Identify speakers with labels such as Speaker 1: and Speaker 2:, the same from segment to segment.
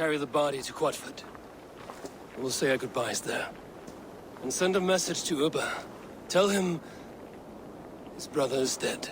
Speaker 1: Carry the body to Quatford. We'll say our goodbyes there. And send a message to Uba. Tell him his brother is dead.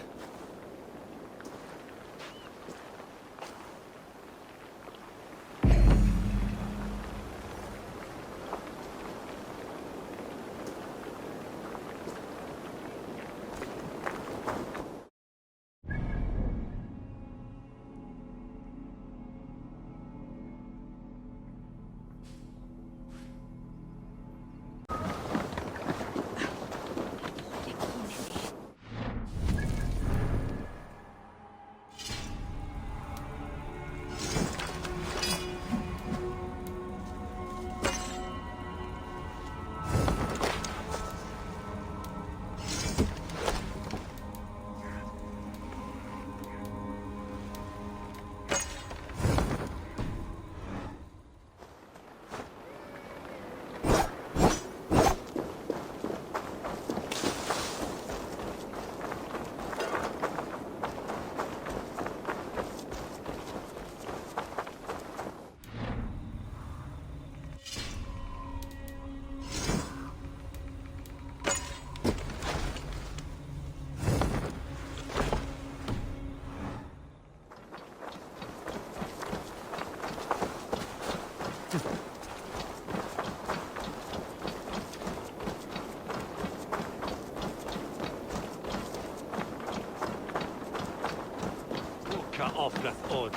Speaker 2: Offrath od.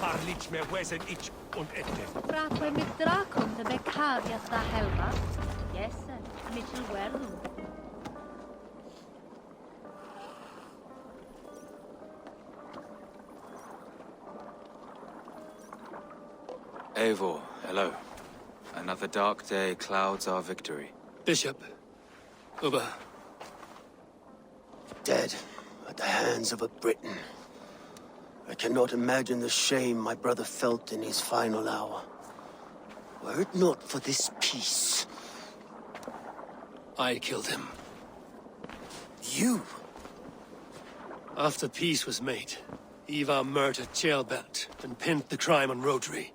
Speaker 2: Parlić me wesen ich und ette.
Speaker 3: Bratwe mit Drakon de bekaviat da helva. Yes, Mitchell Werlu.
Speaker 4: Eivor, hello. Another dark day clouds our victory.
Speaker 1: Bishop. Uba.
Speaker 5: Dead at the hands of a Briton. I cannot imagine the shame my brother felt in his final hour. Were it not for this peace...
Speaker 1: I killed him.
Speaker 5: You?
Speaker 1: After peace was made, Ivar murdered Ceolbert and pinned the crime on Rodri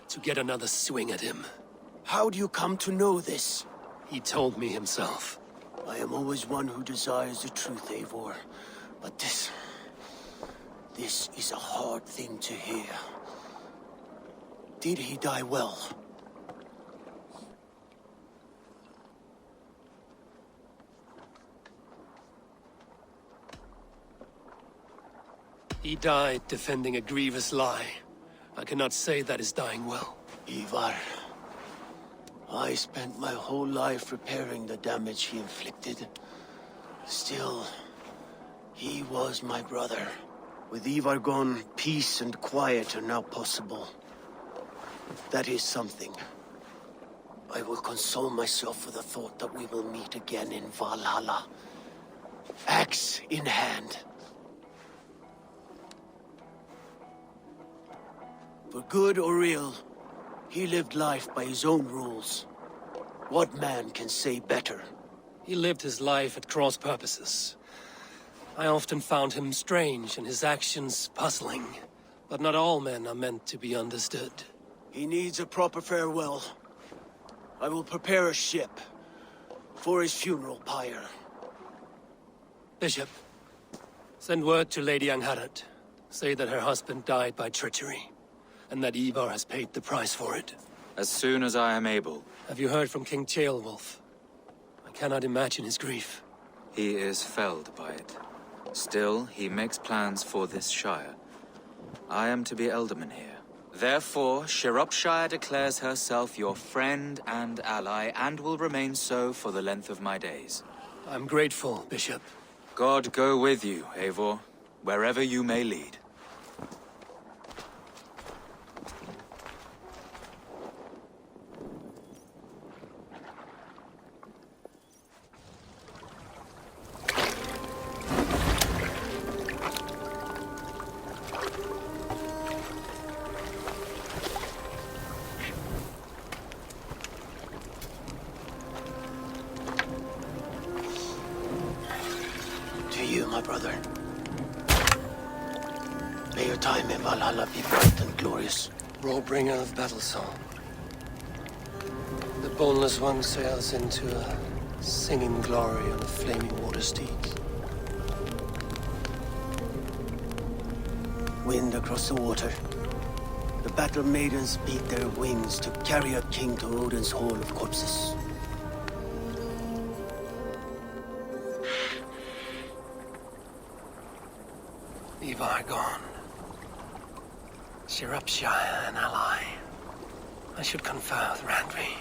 Speaker 1: to get another swing at him.
Speaker 5: How do you come to know this?
Speaker 1: He told me himself.
Speaker 5: I am always one who desires the truth, Eivor. But this is a hard thing to hear. Did he die well?
Speaker 1: He died defending a grievous lie. I cannot say that is dying well.
Speaker 5: Ivar, I spent my whole life repairing the damage he inflicted. Still, he was my brother. With Ivar gone, peace and quiet are now possible. That is something. I will console myself with the thought that we will meet again in Valhalla. Axe in hand. For good or ill, he lived life by his own rules. What man can say better?
Speaker 1: He lived his life at cross purposes. I often found him strange and his actions puzzling. But not all men are meant to be understood.
Speaker 5: He needs a proper farewell. I will prepare a ship for his funeral pyre.
Speaker 1: Bishop, send word to Lady Angharad. Say that her husband died by treachery, and that Ivar has paid the price for it.
Speaker 4: As soon as I am able.
Speaker 1: Have you heard from King Ceolwulf? I cannot imagine his grief.
Speaker 4: He is felled by it. Still, he makes plans for this shire. I am to be Elderman here. Therefore, Shropshire declares herself your friend and ally, and will remain so for the length of my days.
Speaker 1: I'm grateful, Bishop.
Speaker 4: God go with you, Eivor, wherever you may lead.
Speaker 5: My brother. May your time in Valhalla be bright and glorious.
Speaker 1: Rollbringer of battle song. The boneless one sails into a singing glory on a flaming water steed.
Speaker 5: Wind across the water. The battle maidens beat their wings to carry a king to Odin's hall of corpses.
Speaker 1: Ivar gone. Shropshire an ally. I should confer with Randvi.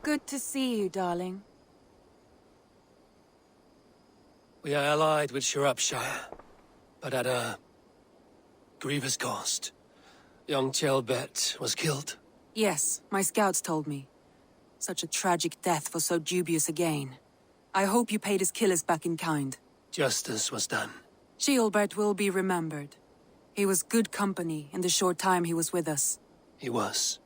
Speaker 6: Good to see you, darling.
Speaker 1: We are allied with Shropshire, but at a grievous cost. Young Chelbet was killed.
Speaker 6: Yes, my scouts told me. Such a tragic death for so dubious a gain. I hope you paid his killers back in kind.
Speaker 1: Justice was done.
Speaker 6: Chelbert will be remembered. He was good company in the short time he was with us.
Speaker 1: He was.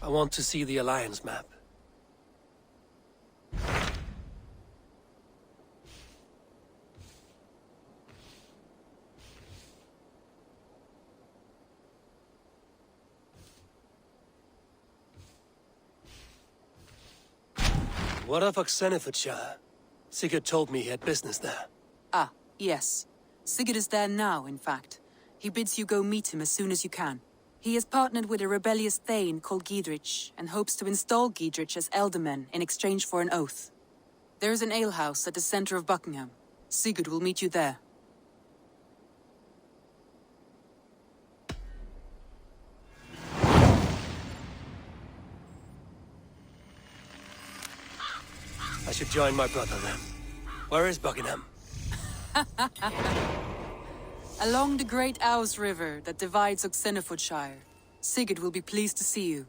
Speaker 1: I want to see the Alliance map. What of Oxenfordshire? Sigurd told me he had business there.
Speaker 6: Ah, yes. Sigurd is there now, in fact. He bids you go meet him as soon as you can. He has partnered with a rebellious thane called Giedrich, and hopes to install Giedrich as Elderman in exchange for an oath. There is an alehouse at the center of Buckingham. Sigurd will meet you there.
Speaker 1: I should join my brother then. Where is Buckingham?
Speaker 6: Along the great Ouse River that divides Oxenfordshire. Sigurd will be pleased to see you.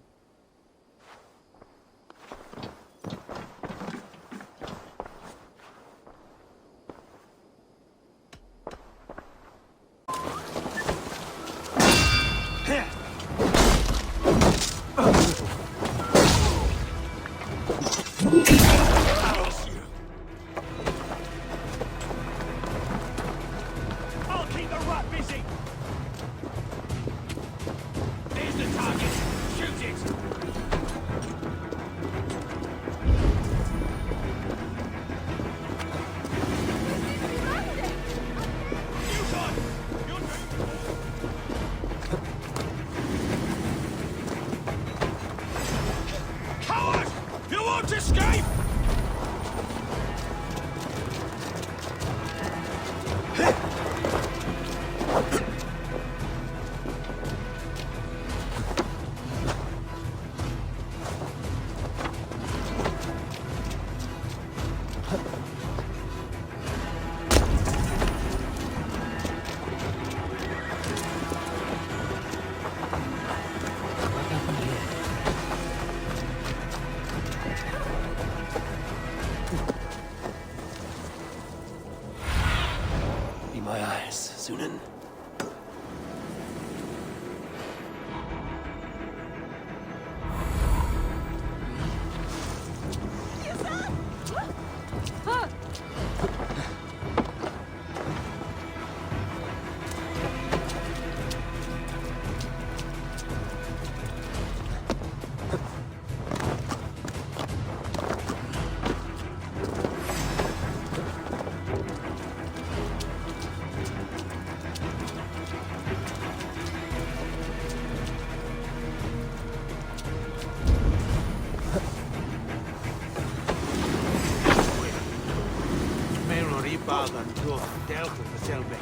Speaker 2: I'll keep the rat busy! There's the target! Shoot it! You got it! You're Coward! You won't escape!
Speaker 1: Be my eyes, Sunan.
Speaker 2: Bagan tuo delta selve.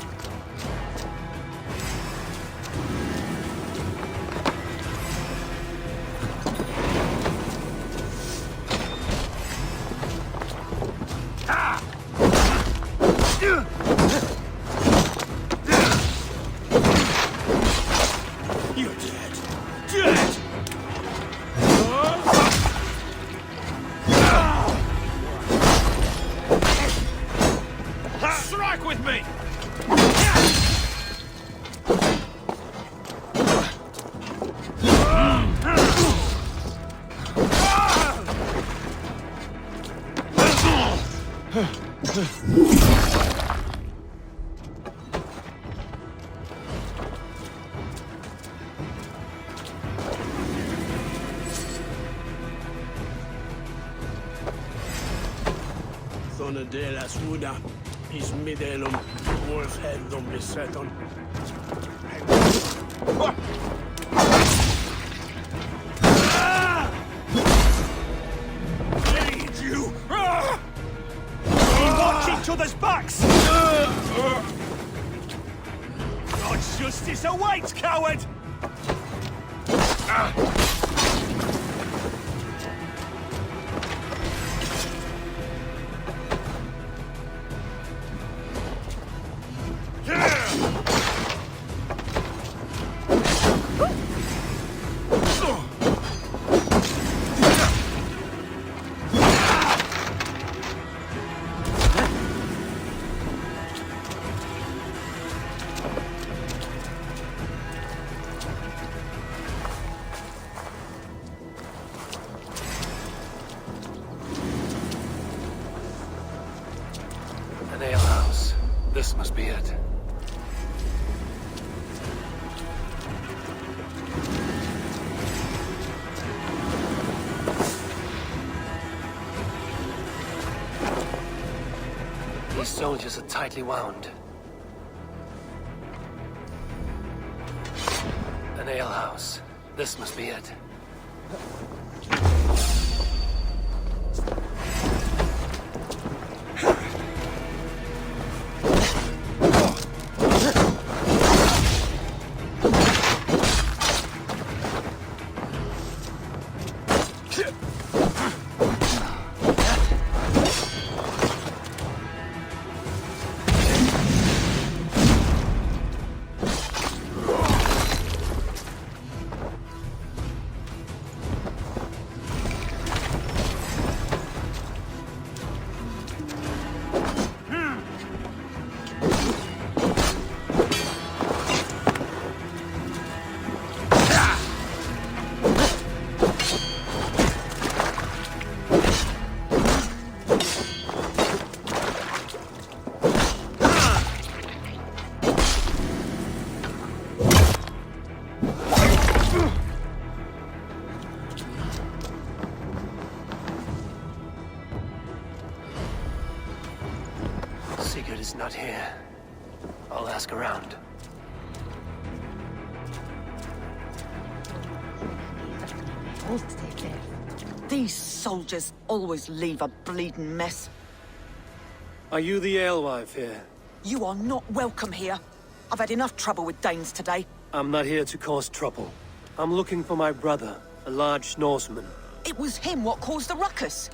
Speaker 2: Stick with me!
Speaker 5: Sånne deras hoda, is middelum, wolf head dom beseton.
Speaker 2: Lead you! Watch each other's backs! God's justice awaits, coward!
Speaker 1: An alehouse. This must be it. These soldiers are tightly wound. An alehouse. This must be it. Sigurd is not here. I'll ask around.
Speaker 7: These soldiers always leave a bleeding mess.
Speaker 1: Are you the alewife here?
Speaker 7: You are not welcome here. I've had enough trouble with Danes today.
Speaker 1: I'm not here to cause trouble. I'm looking for my brother, a large Norseman.
Speaker 7: It was him what caused the ruckus.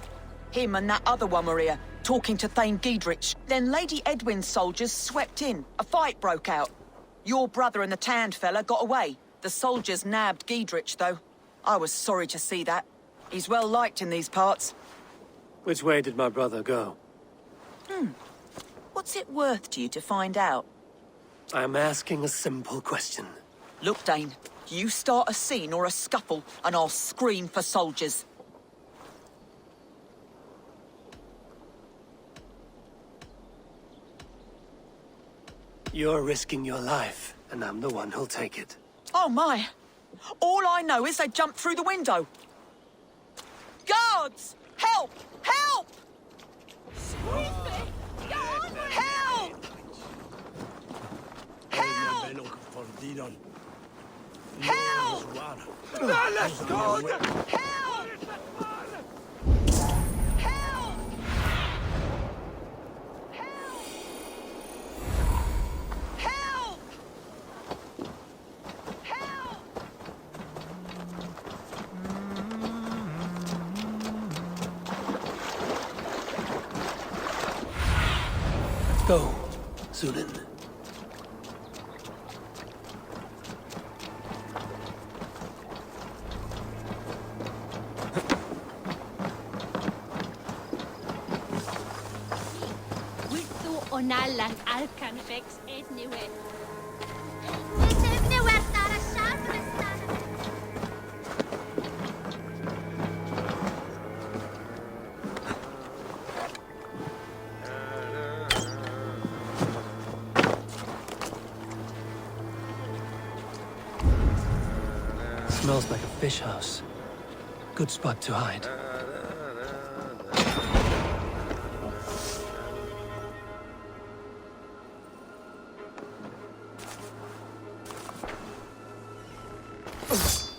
Speaker 7: Him and that other one were here, talking to Thane Giedrich. Then Lady Edwin's soldiers swept in. A fight broke out. Your brother and the tanned fella got away. The soldiers nabbed Giedrich, though. I was sorry to see that. He's well liked in these parts.
Speaker 1: Which way did my brother go?
Speaker 7: What's it worth to you to find out?
Speaker 1: I'm asking a simple question.
Speaker 7: Look, Dane, you start a scene or a scuffle, and I'll scream for soldiers.
Speaker 1: You're risking your life, and I'm the one who'll take it.
Speaker 7: Oh, my. All I know is they jumped through the window. Guards! Help! Help! Help! Help! Help! Help!
Speaker 1: Go, Sunan.
Speaker 3: We thought Onallan Alcanfex Edniwet.
Speaker 1: Smells like a fish house. Good spot to hide.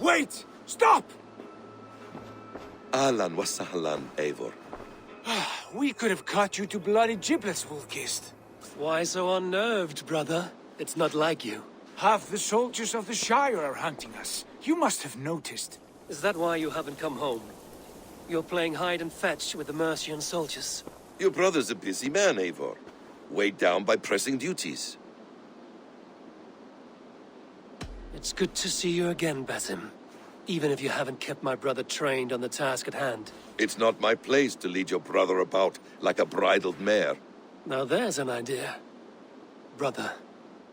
Speaker 2: Wait! Stop!
Speaker 8: Ahlan wa sahlan, Eivor.
Speaker 2: We could have cut you to bloody giblets, Wolf-Kissed.
Speaker 1: Why so unnerved, brother? It's not like you.
Speaker 2: Half the soldiers of the Shire are hunting us. You must have noticed.
Speaker 1: Is that why you haven't come home? You're playing hide and fetch with the Mercian soldiers.
Speaker 8: Your brother's a busy man, Eivor. Weighed down by pressing duties.
Speaker 1: It's good to see you again, Basim. Even if you haven't kept my brother trained on the task at hand.
Speaker 8: It's not my place to lead your brother about like a bridled mare.
Speaker 1: Now there's an idea. Brother,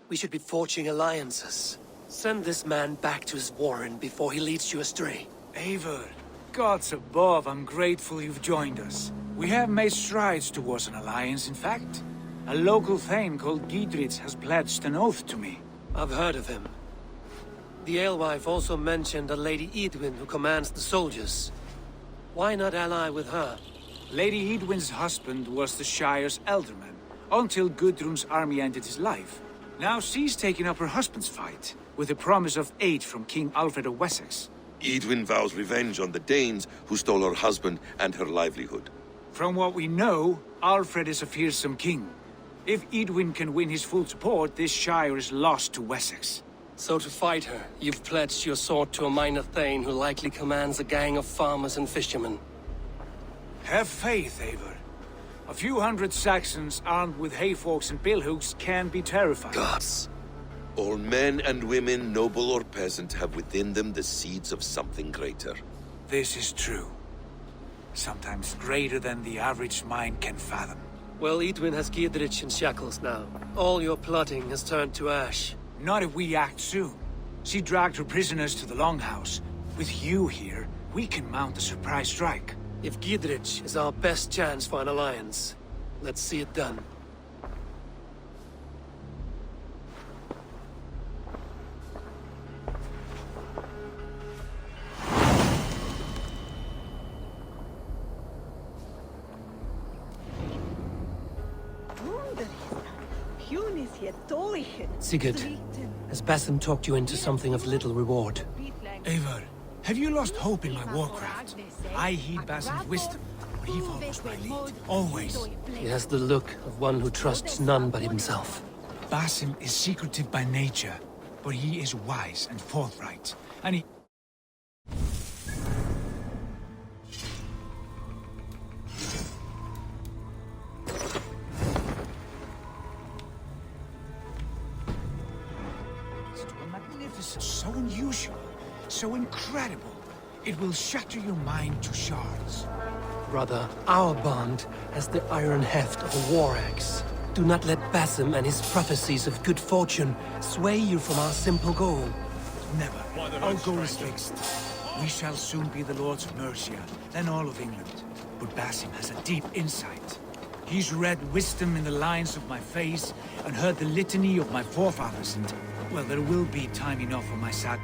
Speaker 1: we should be forging alliances. Send this man back to his warren before he leads you astray.
Speaker 2: Eivor, gods above, I'm grateful you've joined us. We have made strides towards an alliance, in fact. A local thane called Giedrich has pledged an oath to me.
Speaker 1: I've heard of him. The alewife also mentioned a Lady Edwin who commands the soldiers. Why not ally with her?
Speaker 2: Lady Edwin's husband was the Shire's elderman, until Gudrun's army ended his life. Now she's taken up her husband's fight, with the promise of aid from King Alfred of Wessex.
Speaker 8: Edwin vows revenge on the Danes who stole her husband and her livelihood.
Speaker 2: From what we know, Alfred is a fearsome king. If Edwin can win his full support, this Shire is lost to Wessex.
Speaker 1: So to fight her, you've pledged your sword to a minor thane who likely commands a gang of farmers and fishermen.
Speaker 2: Have faith, Eivor. A few hundred Saxons armed with hayforks and billhooks can be terrifying.
Speaker 1: Gods.
Speaker 8: All men and women, noble or peasant, have within them the seeds of something greater.
Speaker 2: This is true. Sometimes greater than the average mind can fathom.
Speaker 1: Well, Edwin has Giedrich in shackles now. All your plotting has turned to ash.
Speaker 2: Not if we act soon. She dragged her prisoners to the Longhouse. With you here, we can mount a surprise strike.
Speaker 1: If Giedrich is our best chance for an alliance, let's see it done. Sigurd, has Basim talked you into something of little reward?
Speaker 2: Eivor, have you lost hope in my warcraft? I heed Basim's wisdom, but he follows my lead. Always.
Speaker 1: He has the look of one who trusts none but himself.
Speaker 2: Basim is secretive by nature, but he is wise and forthright, and he... So unusual, so incredible. It will shatter your mind to shards.
Speaker 1: Brother, our bond has the iron heft of a war axe. Do not let Basim and his prophecies of good fortune sway you from our simple goal.
Speaker 2: Never. Our goal is fixed. We shall soon be the lords of Mercia, then all of England. But Basim has a deep insight. He's read wisdom in the lines of my face and heard the litany of my forefathers, and, well, there will be time enough for my sad...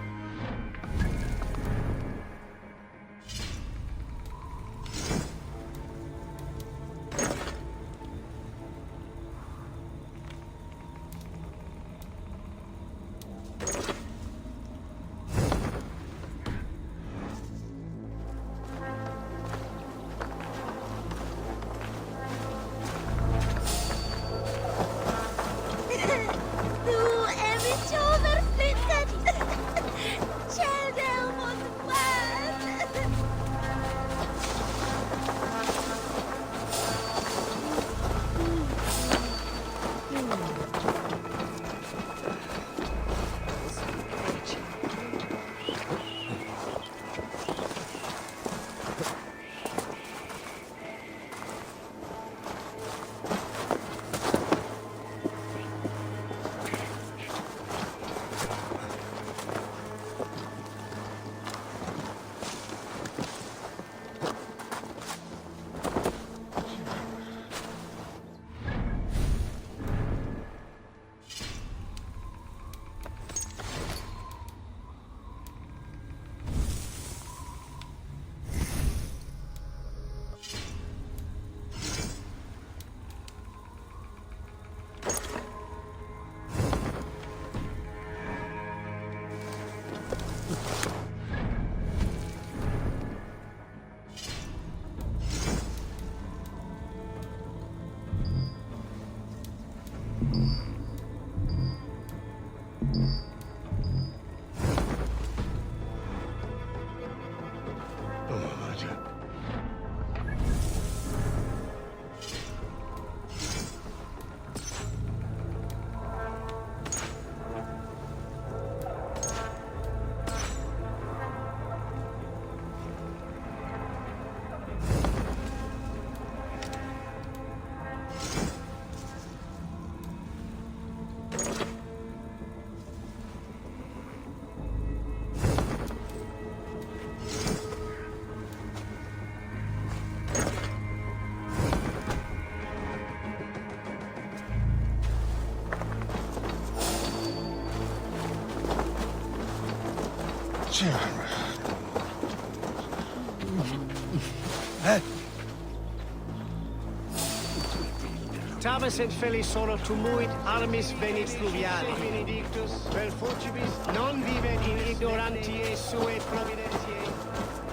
Speaker 9: Tabes et fellis solo tumuit armis venit fluviali. Benedictus, vel fortibus, non vivet in ignorantiae sue providentiae.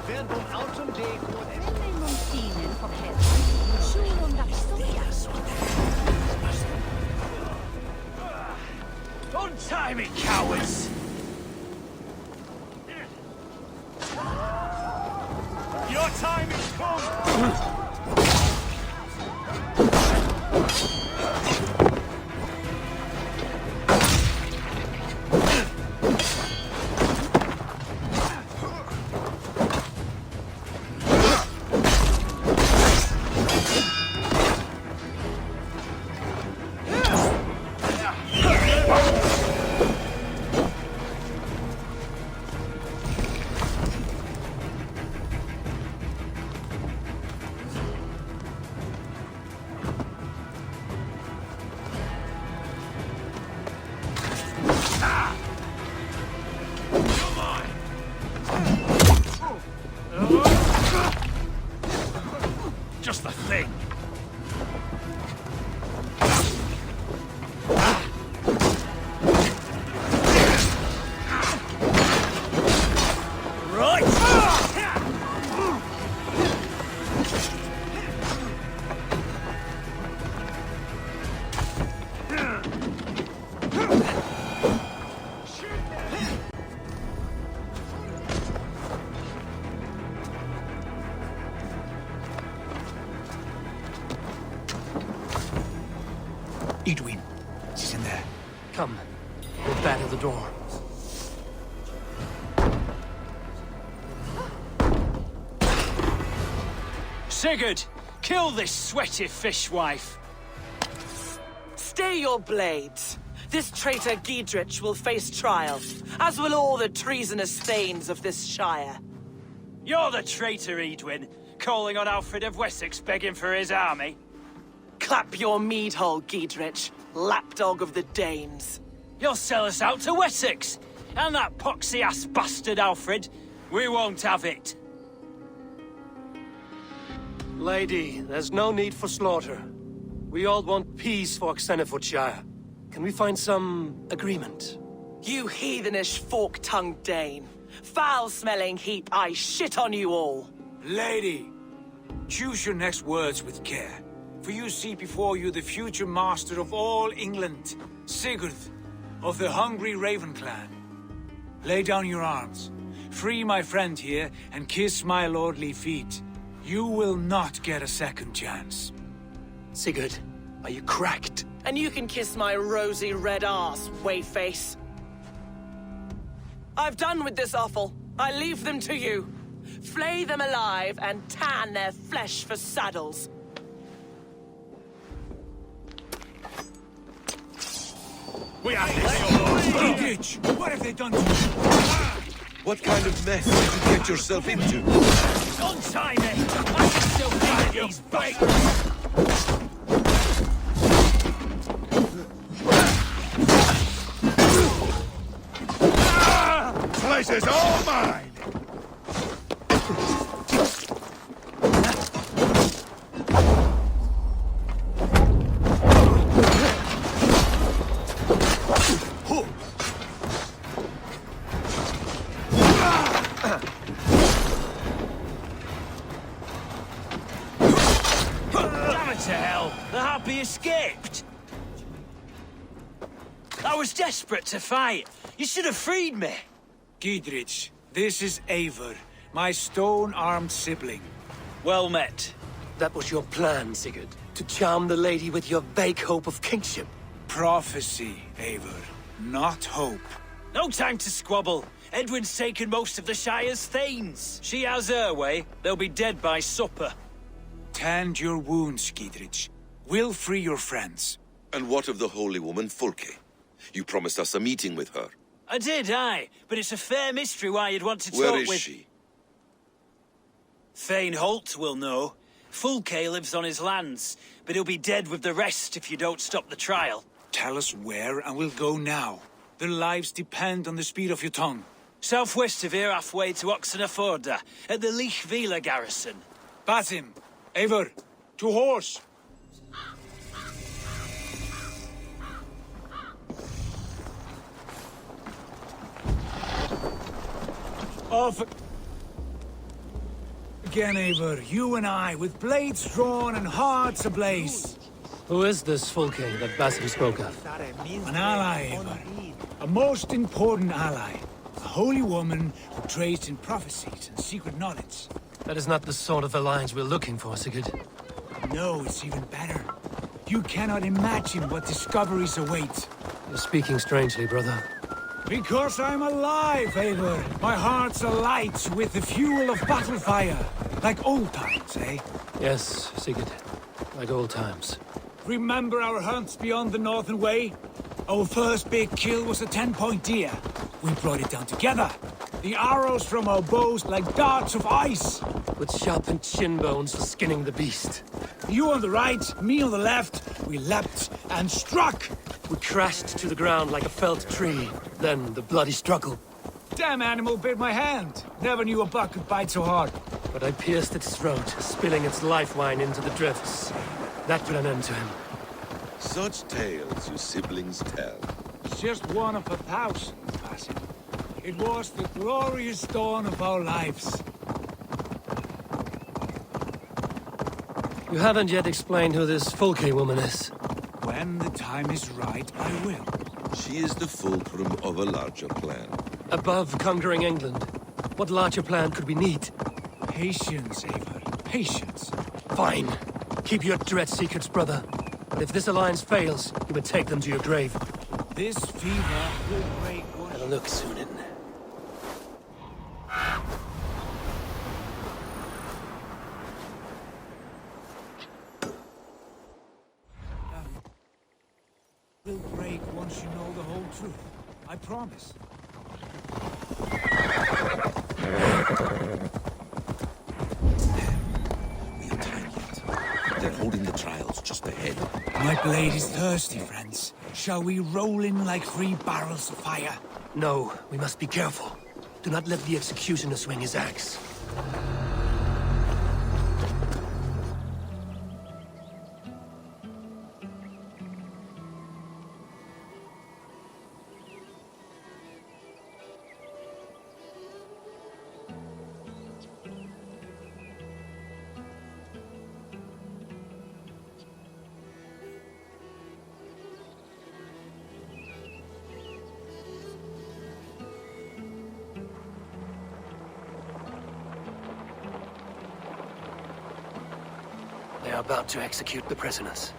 Speaker 9: Verbum autum Dei quod est.
Speaker 3: Venne Monsinen from heaven. Sure on that
Speaker 2: Untie me, cowards! Your time is come! Just the thing. Edwin, she's in there.
Speaker 1: Come, we'll batter the door.
Speaker 2: Sigurd, kill this sweaty fishwife.
Speaker 10: Stay your blades. This traitor Giedrich will face trial, as will all the treasonous thanes of this shire.
Speaker 2: You're the traitor, Edwin, calling on Alfred of Wessex begging for his army.
Speaker 10: Clap your mead hole, Giedrich, lapdog of the Danes.
Speaker 2: You'll sell us out to Wessex, and that poxy-ass bastard Alfred. We won't have it.
Speaker 1: Lady, there's no need for slaughter. We all want peace for Xenofordshire. Can we find some agreement?
Speaker 10: You heathenish fork-tongued Dane. Foul-smelling heap, I shit on you all.
Speaker 2: Lady, choose your next words with care. For you see before you the future master of all England, Sigurd, of the hungry Raven clan. Lay down your arms, free my friend here, and kiss my lordly feet. You will not get a second chance.
Speaker 1: Sigurd, are you cracked?
Speaker 10: And you can kiss my rosy red arse, wayface. I've done with this offal. I leave them to you. Flay them alive and tan their flesh for saddles.
Speaker 2: We are this. What have they done to you?
Speaker 8: What kind of mess did you get yourself into?
Speaker 2: Untie me! I can still find these bastards!
Speaker 8: Place is all mine!
Speaker 2: To hell! The Happy escaped! I was desperate to fight. You should have freed me. Giedrich, this is Eivor, my stone-armed sibling. Well met.
Speaker 1: That was your plan, Sigurd. To charm the lady with your vague hope of kingship.
Speaker 2: Prophecy, Eivor, not hope. No time to squabble. Edwin's taken most of the Shire's thanes. She has her way. They'll be dead by supper. Tend your wounds, Giedrich. We'll free your friends.
Speaker 8: And what of the holy woman Fulke? You promised us a meeting with her.
Speaker 2: I did, aye. But it's a fair mystery why you'd want to talk with...
Speaker 8: Where is she?
Speaker 2: Thane Holt will know. Fulke lives on his lands, but he'll be dead with the rest if you don't stop the trial. Tell us where, and we'll go now. Their lives depend on the speed of your tongue. Southwest of here, halfway to Oxenaforda, at the Lichvila garrison. Basim, Eivor, to horse! Off again, Eivor, you and I, with blades drawn and hearts ablaze.
Speaker 1: Who is this Fulke that Basim spoke of?
Speaker 2: An ally, Eivor. A most important ally. A holy woman who trades in prophecies and secret knowledge.
Speaker 1: That is not the sort of alliance we're looking for, Sigurd.
Speaker 2: No, it's even better. You cannot imagine what discoveries await.
Speaker 1: You're speaking strangely, brother.
Speaker 2: Because I'm alive, Eivor. My heart's alight with the fuel of battle fire. Like old times, eh?
Speaker 1: Yes, Sigurd. Like old times.
Speaker 2: Remember our hunts beyond the Northern Way? Our first big kill was a 10-point deer. We brought it down together. The arrows from our bows like darts of ice.
Speaker 1: With sharpened shin bones for skinning the beast.
Speaker 2: You on the right, me on the left. We leapt and struck.
Speaker 1: We crashed to the ground like a felled tree. Then the bloody struggle.
Speaker 2: Damn animal bit my hand. Never knew a buck could bite so hard.
Speaker 1: But I pierced its throat, spilling its life wine into the drifts. That put an end to him.
Speaker 8: Such tales you siblings tell.
Speaker 2: It's just one of 1,000, Basim. It was the glorious dawn of our lives.
Speaker 1: You haven't yet explained who this Fulke woman is.
Speaker 2: When the time is right, I will.
Speaker 8: She is the fulcrum of a larger plan.
Speaker 1: Above conquering England, what larger plan could we need?
Speaker 2: Patience, Eivor. Patience.
Speaker 1: Fine. Keep your dread secrets, brother. But if this alliance fails, you would take them to your grave.
Speaker 2: This fever will break one.
Speaker 1: Have a look, Sunan.
Speaker 2: Will break once you know the whole truth. I promise.
Speaker 8: We have time yet. They're holding the trials just ahead.
Speaker 2: My blade is thirsty, friends. Shall we roll in like 3 barrels of fire?
Speaker 1: No, we must be careful. Do not let the executioner swing his axe. They are about to execute the prisoners.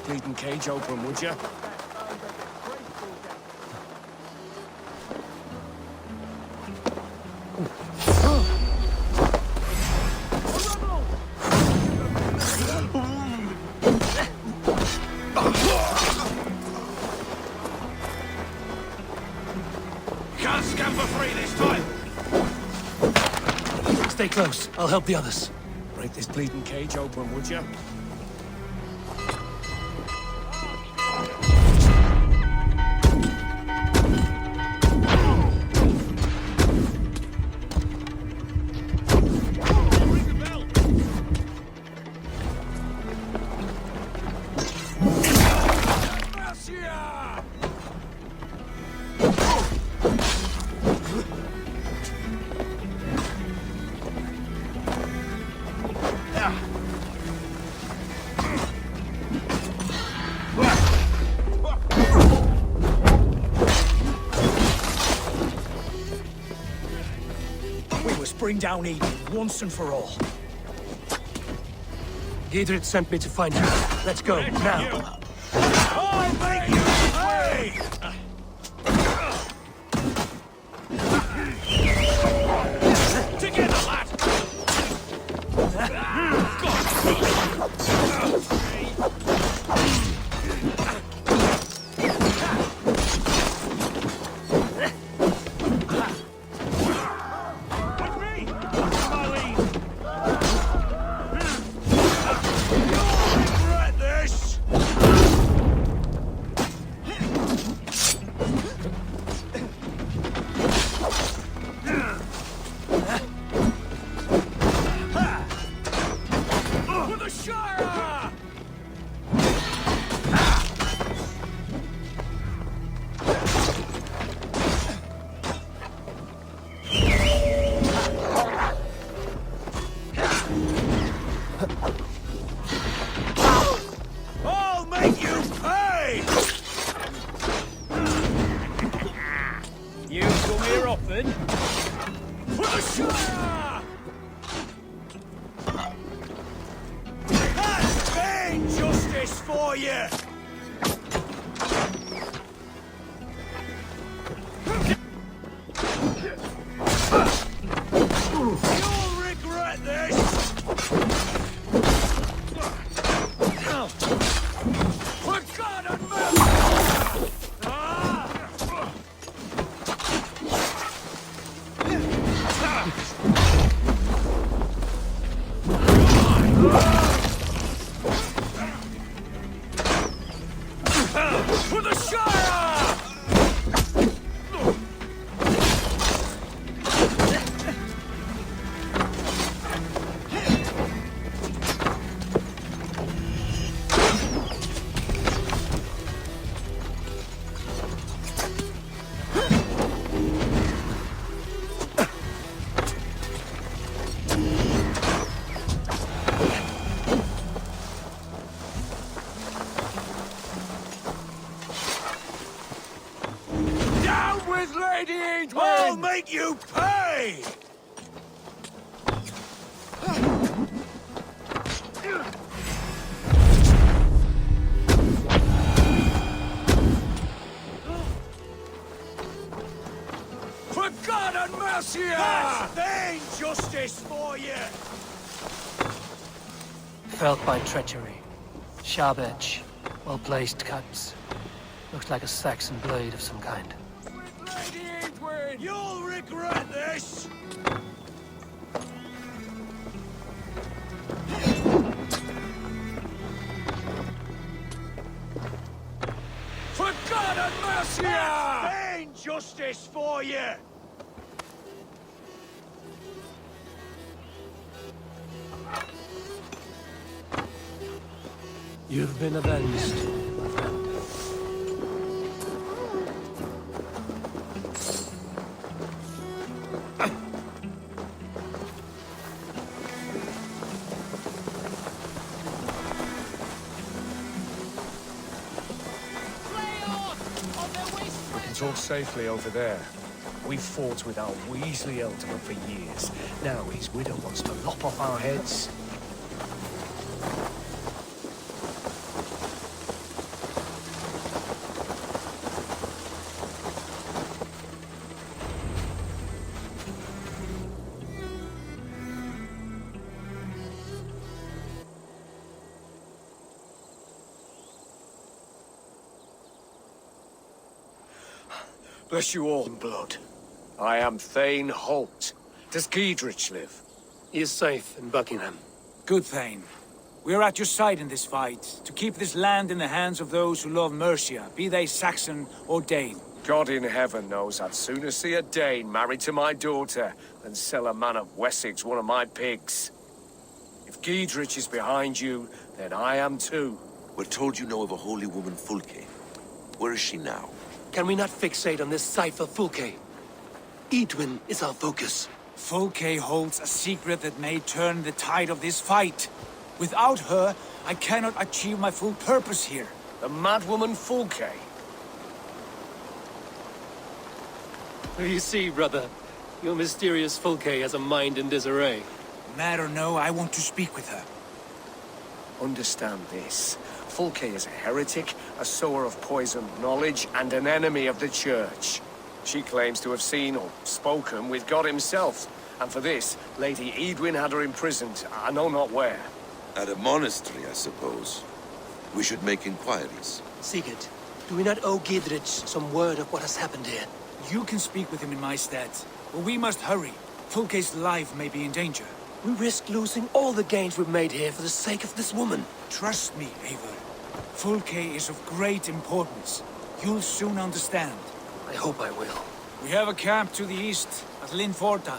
Speaker 9: Bleeding cage open, would you?
Speaker 2: Can't scamper free this time!
Speaker 1: Stay close. I'll help the others.
Speaker 9: Break this bleeding cage open, would you?
Speaker 2: Bring down Eden once and for all.
Speaker 1: Giedrit sent me to find you. Let's go, now.
Speaker 2: I'll make you free! Together! I'll make you pay!
Speaker 9: You come here often?
Speaker 2: For the Shire! That's vain justice for you! You'll regret this! For God and mercy! For the Shire! Down with Lady Edwin! I'll make you pay! For God and mercy! That's vain justice for you!
Speaker 1: Felt by treachery. Sharp edge. Well-placed cuts. Looks like a Saxon blade of some kind.
Speaker 2: Lady Edwin! You'll regret this! For God and mercy! That's vain justice for you!
Speaker 1: You've been avenged, my friend.
Speaker 2: We can talk safely over there. We fought with our Weasley Ealdorman for years. Now his widow wants to lop off our heads. Bless you all in blood. I am Thane Holt. Does Giedrich live?
Speaker 1: He is safe in Buckingham.
Speaker 2: Good Thane. We are at your side in this fight, to keep this land in the hands of those who love Mercia, be they Saxon or Dane. God in heaven knows I'd sooner see a Dane married to my daughter than sell a man of Wessex one of my pigs. If Giedrich is behind you, then I am too.
Speaker 8: We're told you know of a holy woman, Fulke. Where is she now?
Speaker 1: Can we not fixate on this cipher, Fulke? Edwin is our focus.
Speaker 2: Fulke holds a secret that may turn the tide of this fight. Without her, I cannot achieve my full purpose here. The madwoman Fulke.
Speaker 1: You see, brother, your mysterious Fulke has a mind in disarray.
Speaker 2: Mad or no, I want to speak with her. Understand this. Fulke is a heretic, a sower of poisoned knowledge, and an enemy of the Church. She claims to have seen or spoken with God himself, and for this, Lady Edwin had her imprisoned, I know not where.
Speaker 8: At a monastery, I suppose. We should make inquiries.
Speaker 1: Sigurd, do we not owe Gidrich some word of what has happened here?
Speaker 2: You can speak with him in my stead, but we must hurry. Fulke's life may be in danger.
Speaker 1: We risk losing all the gains we've made here for the sake of this woman.
Speaker 2: Trust me, Eivor. Fulke is of great importance. You'll soon understand.
Speaker 1: I hope I will.
Speaker 2: We have a camp to the east, at Linforta,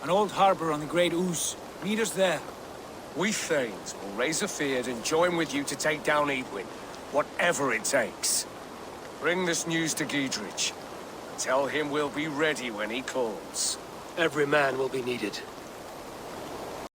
Speaker 2: an old harbor on the Great Ouse. Meet us there.
Speaker 11: We Thanes will raise a field and join with you to take down Edwin, whatever it takes. Bring this news to Giedrich. Tell him we'll be ready when he calls.
Speaker 1: Every man will be needed.